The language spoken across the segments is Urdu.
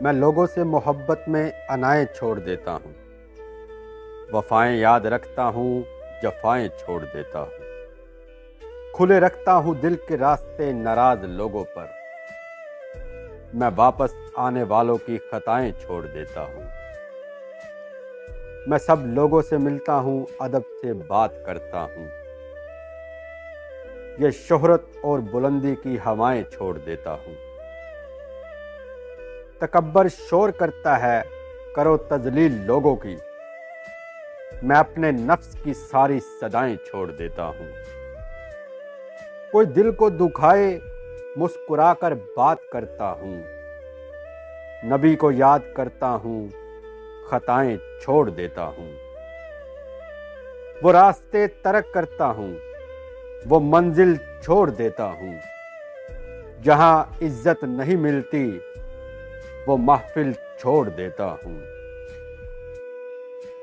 میں لوگوں سے محبت میں انائیں چھوڑ دیتا ہوں، وفائیں یاد رکھتا ہوں، جفائیں چھوڑ دیتا ہوں، کھلے رکھتا ہوں دل کے راستے ناراض لوگوں پر، میں واپس آنے والوں کی خطائیں چھوڑ دیتا ہوں، میں سب لوگوں سے ملتا ہوں، ادب سے بات کرتا ہوں، یہ شہرت اور بلندی کی ہوائیں چھوڑ دیتا ہوں، تکبر شور کرتا ہے کرو تذلیل لوگوں کی، میں اپنے نفس کی ساری صدائیں چھوڑ دیتا ہوں، کوئی دل کو دکھائے مسکرا کر بات کرتا ہوں، نبی کو یاد کرتا ہوں، خطائیں چھوڑ دیتا ہوں، وہ راستے ترک کرتا ہوں، وہ منزل چھوڑ دیتا ہوں، جہاں عزت نہیں ملتی وہ محفل چھوڑ دیتا ہوں،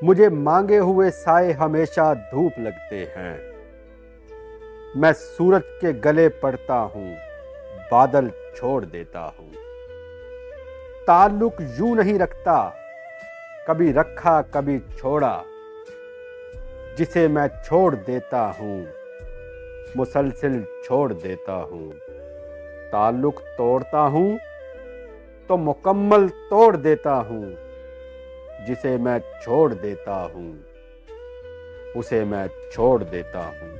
مجھے مانگے ہوئے سائے ہمیشہ دھوپ لگتے ہیں، میں سورج کے گلے پڑتا ہوں، بادل چھوڑ دیتا ہوں، تعلق یوں نہیں رکھتا کبھی رکھا کبھی چھوڑا، جسے میں چھوڑ دیتا ہوں مسلسل چھوڑ دیتا ہوں، تعلق توڑتا ہوں تو مکمل توڑ دیتا ہوں، جسے میں چھوڑ دیتا ہوں اسے میں چھوڑ دیتا ہوں۔